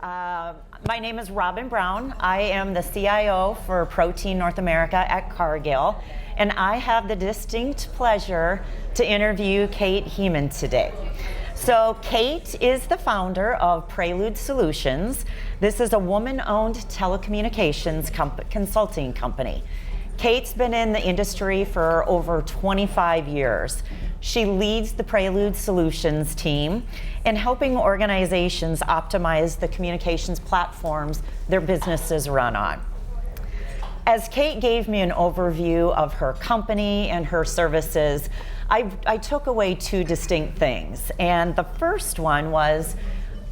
My name is Robin Brown. I am the CIO for Protein North America at Cargill, and I have the distinct pleasure to interview Cate Heaman today. So Cate is the founder of Prelude Solutions. This is a woman-owned telecommunications consulting company. Cate's been in the industry for over 25 years. She leads the Prelude Solutions team in helping organizations optimize the communications platforms their businesses run on. As Cate gave me an overview of her company and her services, I took away two distinct things. And the first one was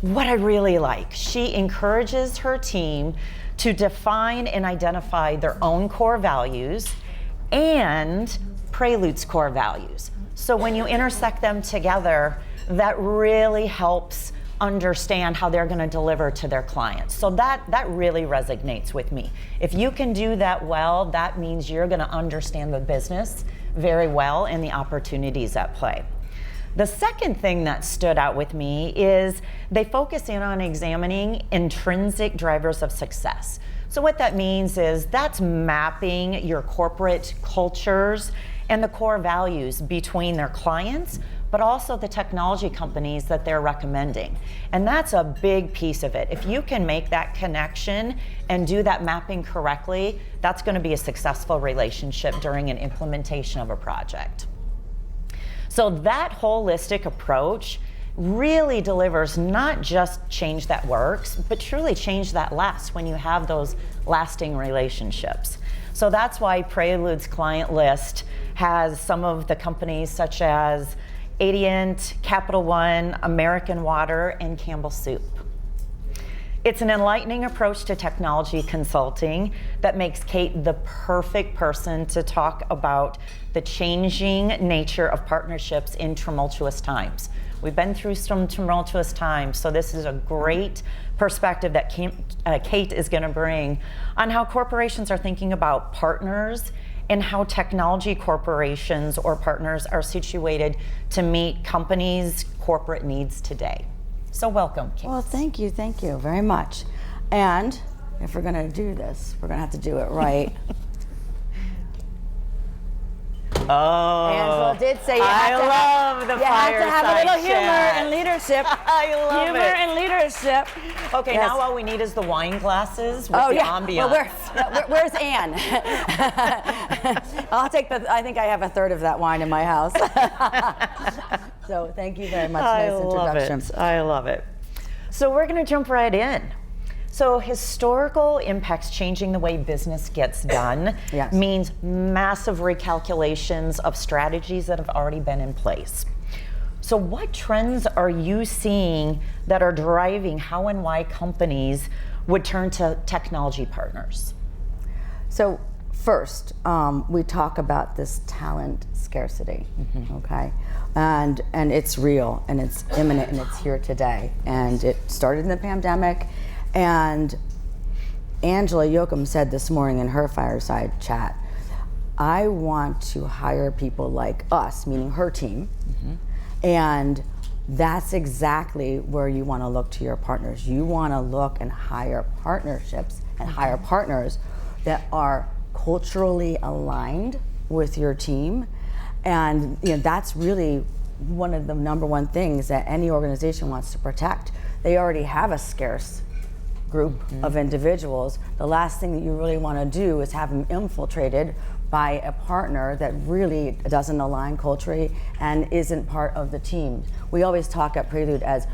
what I really like. She encourages her team to define and identify their own core values and Prelude's core values. So when you intersect them together, that really helps understand how they're going to deliver to their clients. So that really resonates with me. If you can do that well, that means you're going to understand the business very well and the opportunities at play. The second thing that stood out with me is they focus in on examining intrinsic drivers of success. So what that means is that's mapping your corporate cultures and the core values between their clients, but also the technology companies that they're recommending. And that's a big piece of it. If you can make that connection and do that mapping correctly, that's going to be a successful relationship during an implementation of a project. So that holistic approach really delivers not just change that works, but truly change that lasts when you have those lasting relationships. So that's why Prelude's client list has some of the companies such as Adient, Capital One, American Water, and Campbell Soup. It's an enlightening approach to technology consulting that makes Cate the perfect person to talk about the changing nature of partnerships in tumultuous times. We've been through some tumultuous times, so this is a great perspective that Cate is going to bring on how corporations are thinking about partners and how technology corporations or partners are situated to meet companies' corporate needs today. So welcome, Cate. Well, thank you very much. And if we're gonna do this, we're gonna have to do it right. Oh, Angela did say you have to have a little humor chat. and leadership. I love humor it. and leadership. Okay, Yes. Now all we need is the wine glasses with the ambiance. Well, where's Anne? I'll take I think I have a third of that wine in my house. So thank you very much. Nice introduction. I love it. So we're going to jump right in. So historical impacts changing the way business gets done Yes. means massive recalculations of strategies that have already been in place. So what trends are you seeing that are driving how and why companies would turn to technology partners? So first, we talk about this talent scarcity, okay? And it's real, and it's imminent, and it's here today. And it started in the pandemic, and Angela Yoakum said this morning in her fireside chat, I want to hire people like us, meaning her team, and that's exactly where you want to look to your partners. You want to look and hire partnerships and hire partners that are culturally aligned with your team. And that's really one of the number one things that any organization wants to protect. They already have a scarce group of individuals. The last thing that you really want to do is have them infiltrated by a partner that really doesn't align culturally and isn't part of the team. We always talk at Prelude as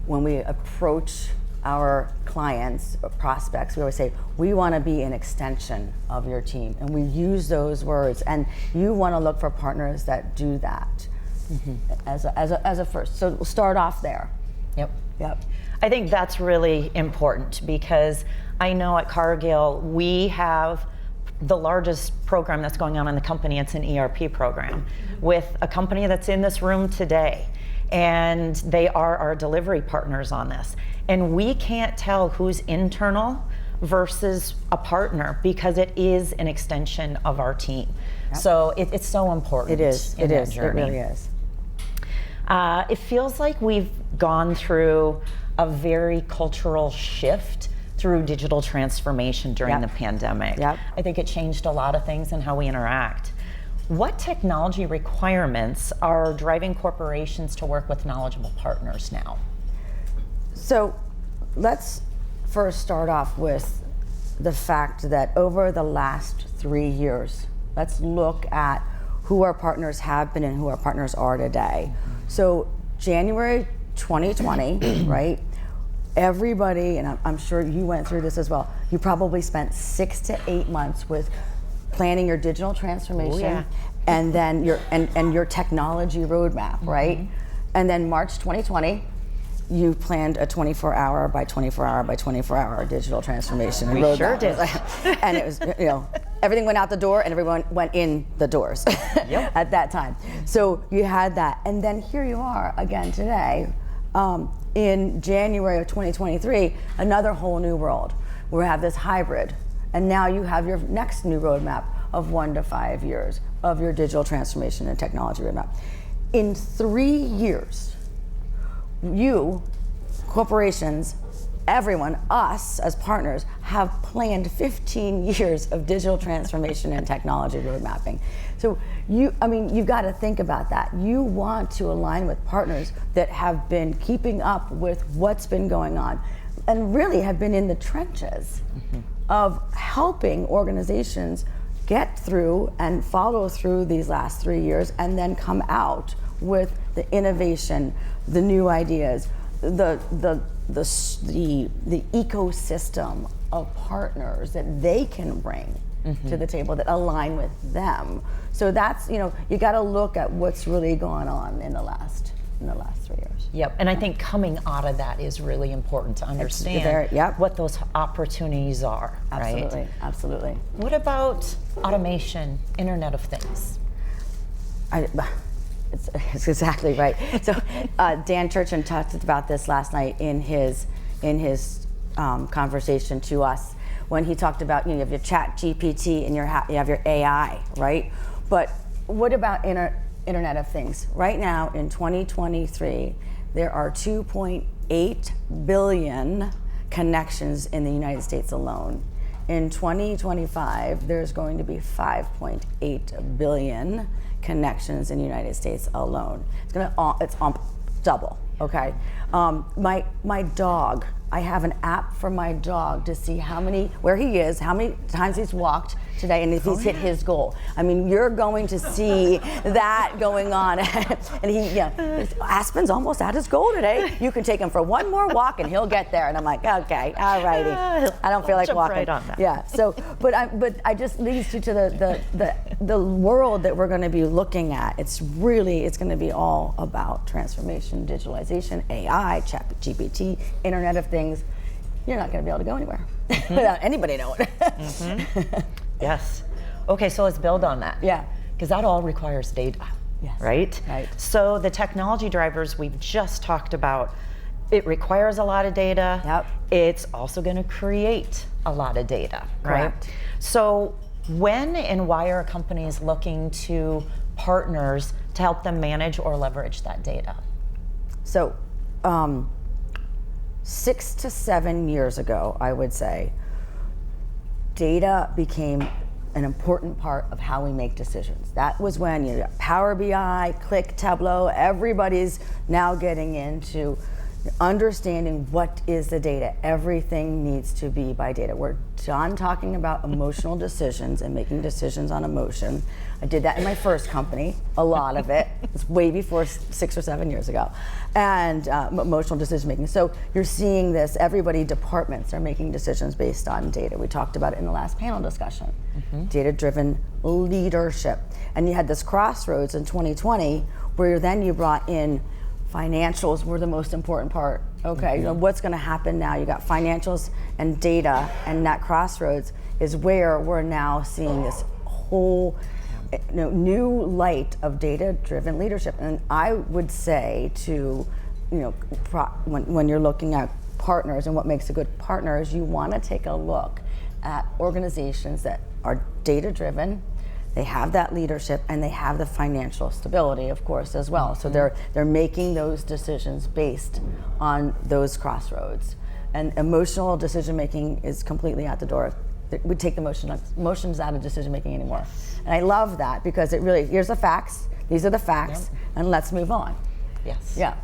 when we approach our clients or prospects, we always say, we want to be an extension of your team. And we use those words. And you want to look for partners that do that as a first. So we'll start off there. Yep. I think that's really important because I know at Cargill we have the largest program that's going on in the company. It's an ERP program with a company that's in this room today, and they are our delivery partners on this. And we can't tell who's internal versus a partner because it is an extension of our team. So it's so important. It is. It really is. It feels like we've gone through a very cultural shift through digital transformation during the pandemic. I think it changed a lot of things in how we interact. What technology requirements are driving corporations to work with knowledgeable partners now? So let's first start off with the fact that over the last 3 years, let's look at who our partners have been and who our partners are today. So January 2020, right? Everybody, and I'm sure you went through this as well, you probably spent 6 to 8 months with planning your digital transformation and then your technology roadmap, right? And then March 2020, you planned a 24-hour by 24-hour by 24-hour digital transformation. We roadmap. sure did. And it was, everything went out the door and everyone went in the doors at that time. So you had that. And then here you are again today, in January of 2023, another whole new world. We have this hybrid. And now you have your next new roadmap of 1 to 5 years of your digital transformation and technology roadmap. In 3 years, you, corporations, everyone, us as partners, have planned 15 years of digital transformation and technology road mapping. So you've got to think about that. You want to align with partners that have been keeping up with what's been going on and really have been in the trenches of helping organizations get through and follow through these last 3 years and then come out with the innovation, the new ideas, the ecosystem of partners that they can bring to the table that align with them. So that's, you got to look at what's really gone on in the last 3 years. Yep, and I think coming out of that is really important to understand what those opportunities are, Absolutely, right? absolutely. What about automation, Internet of Things? It's exactly right. So Dan Turchin talked about this last night in his conversation to us when he talked about, you have your Chat GPT and you have your AI, right? But what about Internet of Things? Right now in 2023, there are 2.8 billion connections in the United States alone. In 2025, there's going to be 5.8 billion connections in the United States alone. It's double, okay? My dog, I have an app for my dog to see where he is, how many times he's walked today, and if he's hit his goal. I mean, you're going to see that going on. And Aspen's almost at his goal today. You can take him for one more walk and he'll get there. And I'm like, okay, all righty. I don't feel like jump walking. Right on that. Yeah, so, but I just leads you to the world that we're gonna be looking at. It's going to be all about transformation, digitalization, AI, Chat GPT, Internet of Things. You're not going to be able to go anywhere without anybody knowing. Yes. Okay, so let's build on that. Yeah. Because that all requires data, right? Right. So the technology drivers we've just talked about, it requires a lot of data. Yep. It's also going to create a lot of data, right? Correct. So when and why are companies looking to partners to help them manage or leverage that data? So 6 to 7 years ago, I would say, data became an important part of how we make decisions. That was when Power BI, Click, Tableau, everybody's now getting into understanding what is the data. Everything needs to be by data. We're done talking about emotional decisions and making decisions on emotion. I did that in my first company, a lot of it. It's way before 6 or 7 years ago. And emotional decision making. So you're seeing this, departments are making decisions based on data. We talked about it in the last panel discussion. Data-driven leadership. And you had this crossroads in 2020 where then you brought in financials were the most important part. Okay, what's going to happen now? You got financials and data, and that crossroads is where we're now seeing this whole new light of data-driven leadership. And I would say to, when you're looking at partners and what makes a good partner is you want to take a look at organizations that are data-driven, they have that leadership, and they have the financial stability, of course, as well. So they're making those decisions based on those crossroads. And emotional decision making is completely out the door. We take the emotions out of decision making anymore. And I love that, because it really, here's the facts, these are the facts, and let's move on. Yes. Yeah.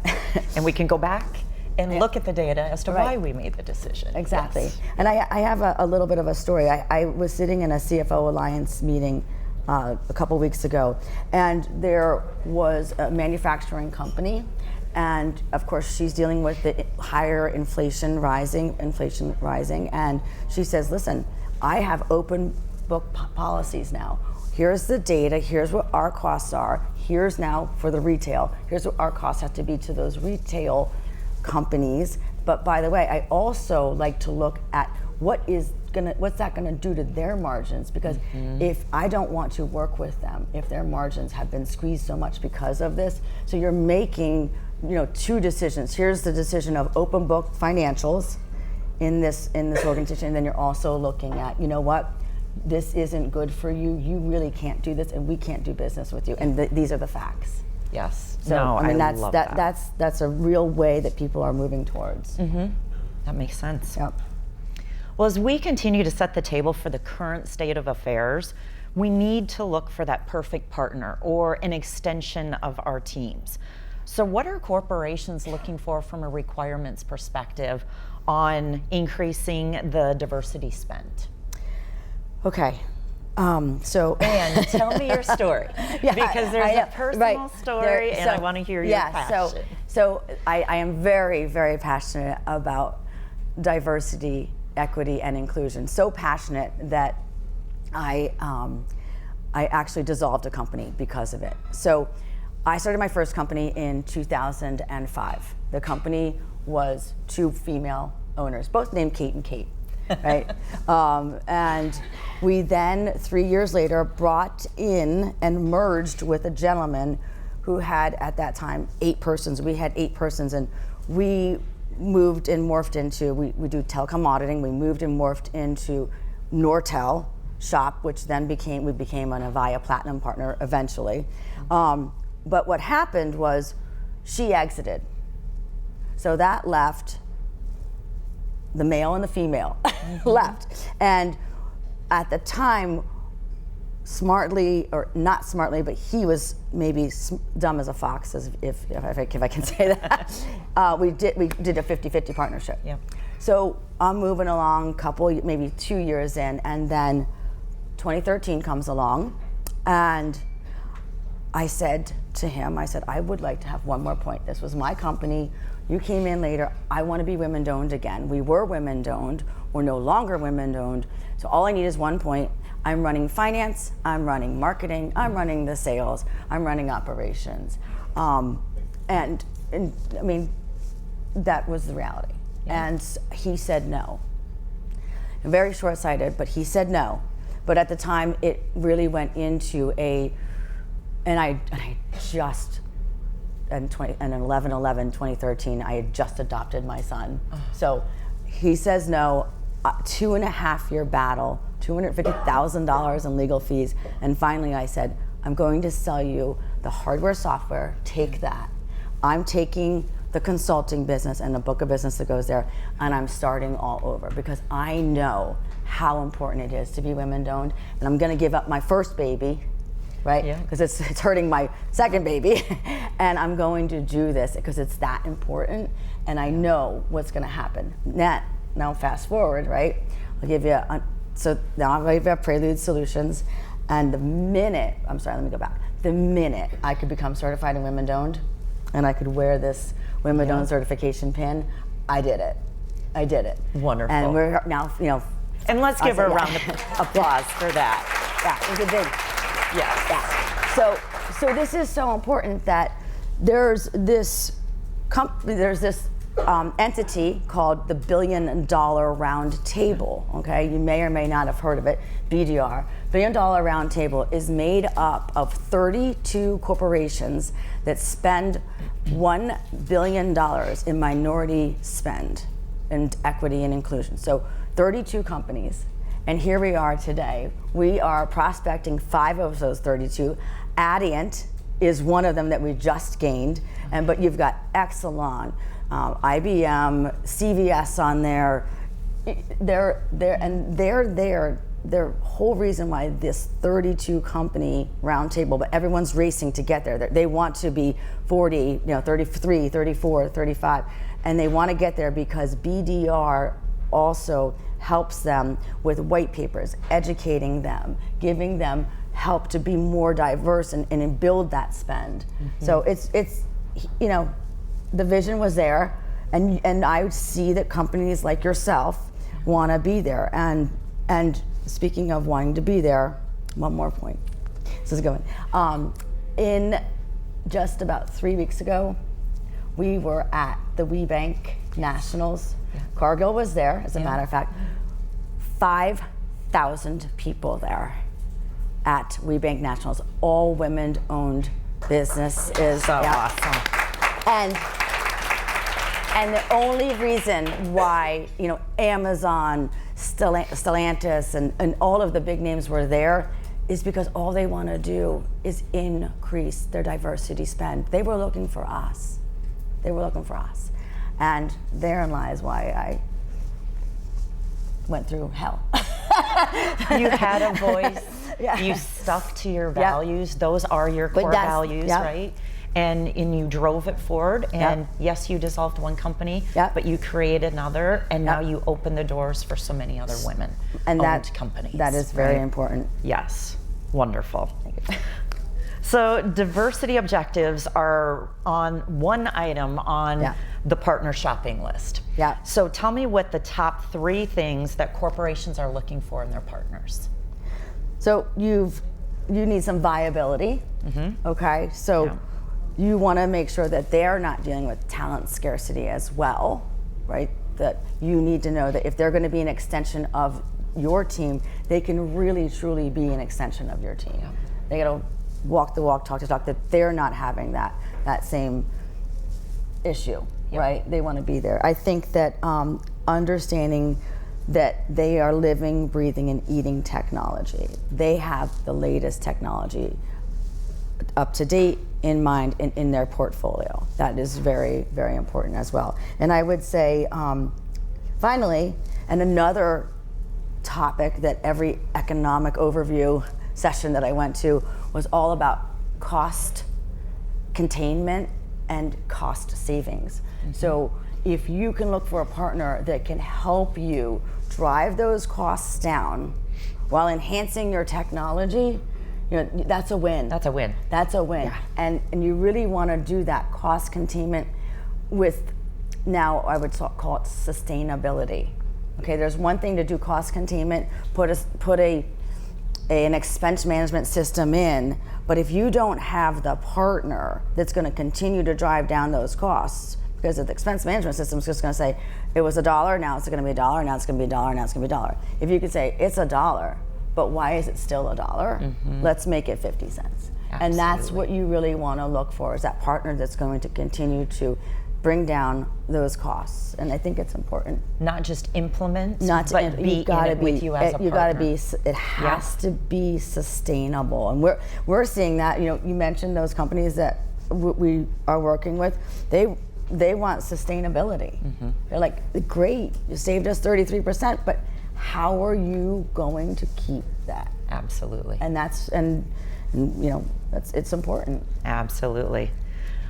And we can go back and look at the data as to why we made the decision. Exactly. Yes. And I have a little bit of a story. I was sitting in a CFO Alliance meeting a couple weeks ago, and there was a manufacturing company, and of course she's dealing with the higher inflation rising, and she says, listen, I have open book policies now. Here's the data, here's what our costs are, here's now for the retail, here's what our costs have to be to those retail companies. But by the way, I also like to look at what's that gonna do to their margins, because if I don't want to work with them, if their margins have been squeezed so much because of this, so you're making, two decisions. Here's the decision of open book financials in this organization, and then you're also looking at, what, this isn't good for you, you really can't do this, and we can't do business with you, and these are the facts. Yes. So no, I mean, love that. That's a real way that people are moving towards. That makes sense. Yep. Well, as we continue to set the table for the current state of affairs, we need to look for that perfect partner or an extension of our teams. So what are corporations looking for from a requirements perspective on increasing the diversity spend? Okay. And tell me your story, because there's a personal story, and I want to hear your passion. So I am very, very passionate about diversity, equity, and inclusion. So passionate that I actually dissolved a company because of it. So I started my first company in 2005. The company was 2 female owners, both named Cate and Cate. Right? And we then, 3 years later, brought in and merged with a gentleman who had, at that time, 8 persons. We had 8 persons, and we moved and morphed into, we do telecom auditing, we moved and morphed into Nortel shop, which then we became an Avaya Platinum partner eventually. But what happened was she exited. So that left the male and the female left. And at the time, smartly, or not smartly, but he was maybe dumb as a fox, if I can say that, we did a 50-50 partnership. Yeah. So I'm moving along, maybe 2 years in, and then 2013 comes along, and I said to him, I would like to have one more point. This was my company. You came in later. I want to be women-owned again. We were women-owned. We're no longer women-owned. So all I need is one point. I'm running finance. I'm running marketing. I'm running the sales. I'm running operations. And I mean, that was the reality. Yeah. And he said no. Very short-sighted, but he said no. But at the time, it really went into and I just, in 2013, I had just adopted my son. So he says no, 2.5-year battle, $250,000 in legal fees. And finally I said, I'm going to sell you the hardware, software, take that. I'm taking the consulting business and the book of business that goes there, and I'm starting all over, because I know how important it is to be women-owned, and I'm gonna give up my first baby, right? Because it's hurting my second baby, and I'm going to do this because it's that important, and I know what's going to happen. Now fast forward, right? I'll give you so now I have Prelude Solutions, and the minute I could become certified in women-owned, and I could wear this women-owned certification pin, I did it. Wonderful. And we're now, and let's give her a round of applause for that. Yeah, it was a big. Yeah. So this is so important that there's this entity called the $1 Billion Round Table. Okay, you may or may not have heard of it. BDR, $1 Billion Round Table, is made up of 32 corporations that spend $1 billion in minority spend and equity and inclusion. So 32 companies, And here we are today. We are prospecting 5 of those 32. Adient is one of them that we just gained, but you've got Exelon, IBM, CVS on there. They're there. The whole reason why this 32 company roundtable, but everyone's racing to get there. They want to be 40, 33, 34, 35, and they want to get there because BDR also helps them with white papers, educating them, giving them help to be more diverse and build that spend. So it's the vision was there, and I see that companies like yourself want to be there. And speaking of wanting to be there, one more point. This is going. In just about 3 weeks ago, we were at the WeBank Nationals. Cargill was there, as a matter of fact. 5,000 people there at WeBank Nationals, all women-owned businesses. So awesome. And the only reason why Amazon, Stellantis, and all of the big names were there is because all they want to do is increase their diversity spend. They were looking for us. And therein lies why I went through hell. You had a voice. Yeah. You stuck to your values. Those are your core values, right? And you drove it forward. And yes, you dissolved one company, but you created another, and now you open the doors for so many other women-owned companies. That is very important. Yes, wonderful. Thank you. So diversity objectives are on one item on the partner shopping list. Yeah. So tell me what the top 3 things that corporations are looking for in their partners. So you need some viability. Okay. So you want to make sure that they're not dealing with talent scarcity as well, right? That you need to know that if they're going to be an extension of your team, they can really truly be an extension of your team. They got to walk the walk, talk the talk, that they're not having that same issue, right? They want to be there. I think that understanding that they are living, breathing, and eating technology. They have the latest technology up to date, in mind, in their portfolio. That is very, very important as well. And I would say, finally, and another topic that every economic overview session that I went to was all about cost containment and cost savings. So if you can look for a partner that can help you drive those costs down while enhancing your technology, that's a win. That's a win. That's a win. Yeah. And you really want to do that cost containment with, now I would call it sustainability. Okay, there's one thing to do cost containment, put an expense management system in, but if you don't have the partner that's going to continue to drive down those costs, because the expense management system is just going to say, it was $1, now it's going to be $1, now it's going to be $1, now it's going to be $1. If you could say, it's $1, but why is it still $1? Let's make it 50 cents. Absolutely. And that's what you really want to look for, is that partner that's going to continue to bring down those costs. And I think it's important. Not just implement, but be in it with you as a partner. You got to be, it has to be sustainable. And we're seeing that, you mentioned those companies that we are working with, they want sustainability. They're like, great, you saved us 33%, but how are you going to keep that? Absolutely. And it's important. Absolutely.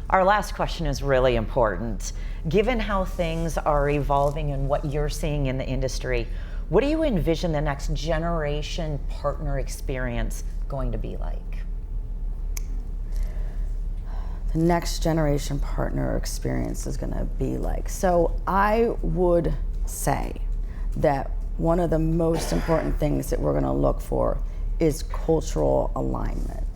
Our last question is really important. Given how things are evolving and what you're seeing in the industry, what do you envision the next generation partner experience going to be like? The next generation partner experience is going to be like. So I would say that one of the most important things that we're going to look for is cultural alignment.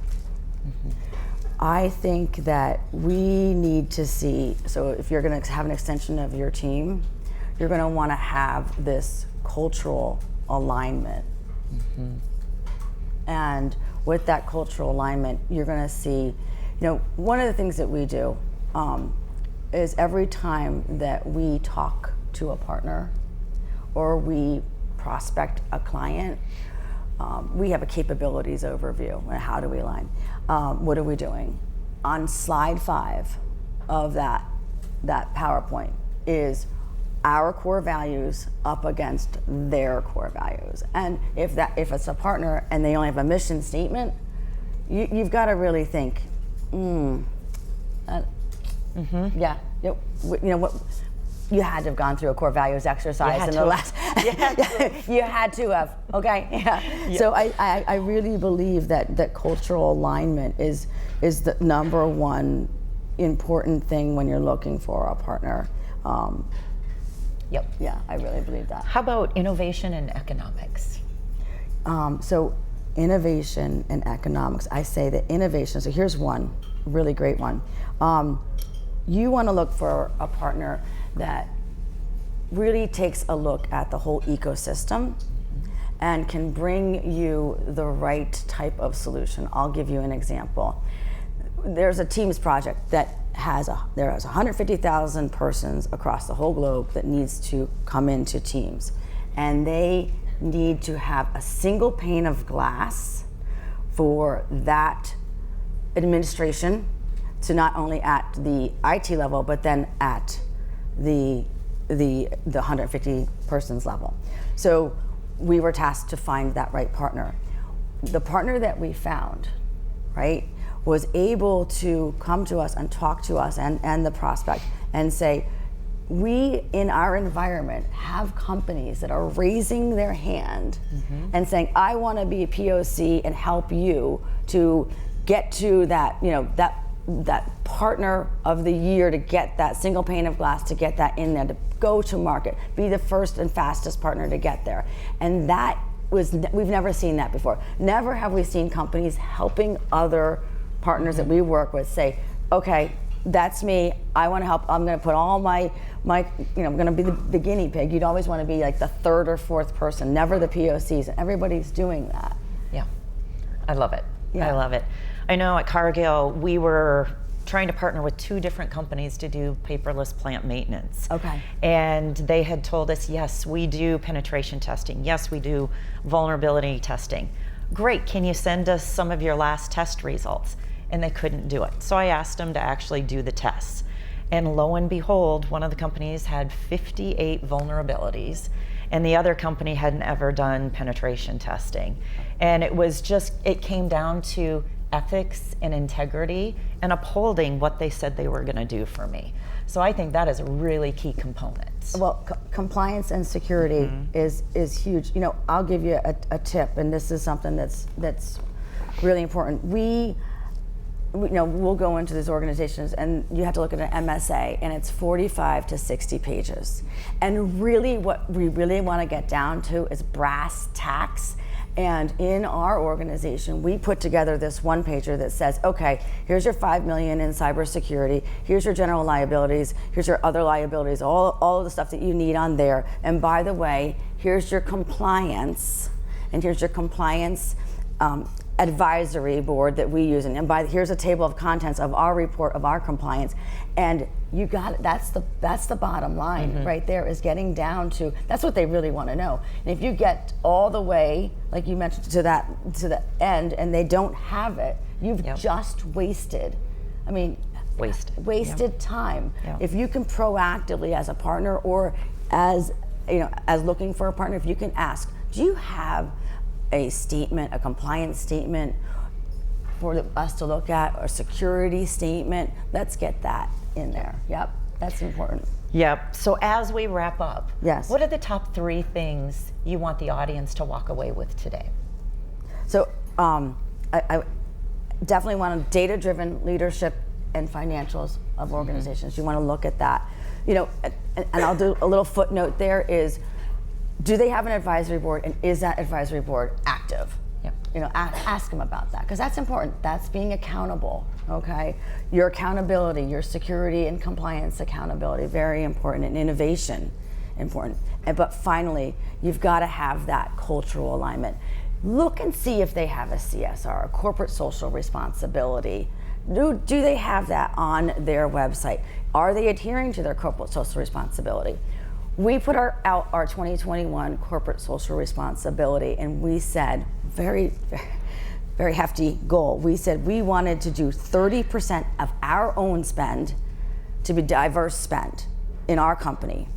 I think that we need to see, so if you're going to have an extension of your team, you're going to want to have this cultural alignment. And with that cultural alignment, you're going to see, one of the things that we do is every time that we talk to a partner or we prospect a client, we have a capabilities overview. How do we align? What are we doing? On slide 5 of that PowerPoint is our core values up against their core values. And if it's a partner and they only have a mission statement, you've got to really think, yeah, you know what, you had to have gone through a core values exercise in the last, you had to have, okay? Yeah. Yep. So I really believe that cultural alignment is the number one important thing when you're looking for a partner. Yep. Yeah, I really believe that. How about innovation and economics? So innovation and economics, I say that innovation, so here's one really great one. You want to look for a partner that really takes a look at the whole ecosystem and can bring you the right type of solution. I'll give you an example. There's a Teams project that has 150,000 persons across the whole globe that needs to come into Teams, and they need to have a single pane of glass for that administration, to not only at the IT level, but then at the 150 persons level. So we were tasked to find that right partner. The partner that we found, right, was able to come to us and talk to us and the prospect and say, we in our environment have companies that are raising their hand and saying, I want to be a POC and help you to get to that, you know, that partner of the year, to get that single pane of glass, to get that in there, to go to market, be the first and fastest partner to get there. And that we've never seen that before. Never have we seen companies helping other partners that we work with say, okay, that's me, I want to help, I'm going to put all my you know, I'm going to be the guinea pig. You'd always want to be like the third or fourth person, never the POCs. Everybody's doing that. Yeah, I love it. Yeah. I love it. I know at Cargill, we were trying to partner with 2 different companies to do paperless plant maintenance. Okay. And they had told us, yes, we do penetration testing. Yes, we do vulnerability testing. Great, can you send us some of your last test results? And they couldn't do it. So I asked them to actually do the tests. And lo and behold, one of the companies had 58 vulnerabilities, and the other company hadn't ever done penetration testing. And it came down to ethics and integrity and upholding what they said they were going to do for me. So I think that is a really key component. Well, compliance and security is huge. You know, I'll give you a tip, and this is something that's really important. You know, we'll go into these organizations and you have to look at an MSA, and it's 45 to 60 pages. And really what we really want to get down to is brass tacks. And in our organization, we put together this one pager that says, okay, here's your $5 million in cybersecurity, here's your general liabilities, here's your other liabilities, all of the stuff that you need on there. And by the way, here's your compliance, and here's your compliance advisory board that we use, and here's a table of contents of our report of our compliance. And you got it. That's the bottom line right there, is getting down to, that's what they really want to know. And if you get all the way, like you mentioned, to the end, and they don't have it, you've just wasted. I mean, wasted time. If you can proactively, as a partner or as looking for a partner, if you can ask, do you have a statement, a compliance statement for us to look at, or a security statement? Let's get that in there. Yep, that's important. Yep. So as we wrap up, yes, what are the top 3 things you want the audience to walk away with today? So I definitely want data-driven leadership and financials of organizations. You want to look at that. You know, and I'll do a little footnote there is, do they have an advisory board, and is that advisory board active? You know, ask them about that, because that's important. That's being accountable, okay? Your accountability, your security and compliance accountability, very important, and innovation, important. But finally, you've got to have that cultural alignment. Look and see if they have a CSR, a corporate social responsibility. Do they have that on their website? Are they adhering to their corporate social responsibility? we put out our 2021 corporate social responsibility, and we said, very hefty goal. We said we wanted to do 30% of our own spend to be diverse spend in our company.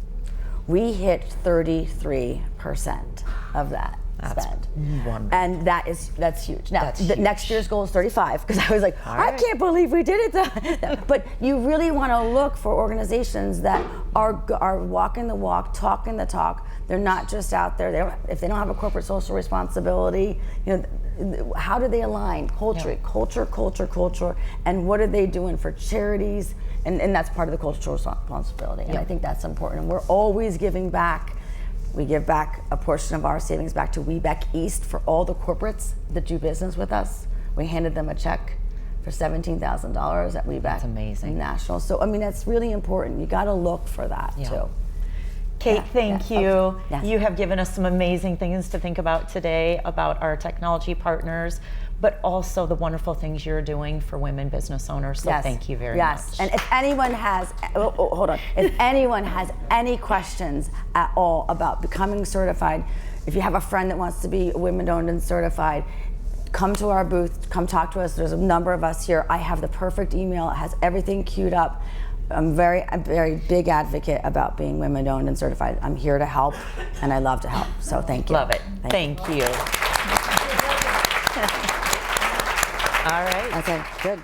We hit 33% of that spend. Wonderful. And that's huge. Now, That's huge. next year's goal is 35, because I was like, I can't believe we did it. But you really want to look for organizations that are walking the walk, talking the talk. They're not just out there. If they don't have a corporate social responsibility, how do they align? Culture, and what are they doing for charities? And that's part of the cultural responsibility. And I think that's important. And we're always giving back. We give back a portion of our savings back to WeBec East for all the corporates that do business with us. We handed them a check for $17,000 at WeBec. That's amazing. National. So, I mean, that's really important. You got to look for that too. Cate, thank you. Okay. Yes. You have given us some amazing things to think about today about our technology partners, but also the wonderful things you're doing for women business owners. So thank you very much. Yes, and if anyone has, hold on, if anyone has any questions at all about becoming certified, if you have a friend that wants to be women-owned and certified, come to our booth, come talk to us. There's a number of us here. I have the perfect email. It has everything queued up. I'm a very big advocate about being women-owned and certified. I'm here to help, and I love to help. So thank you. Love it. Thank you. All right. Okay, good.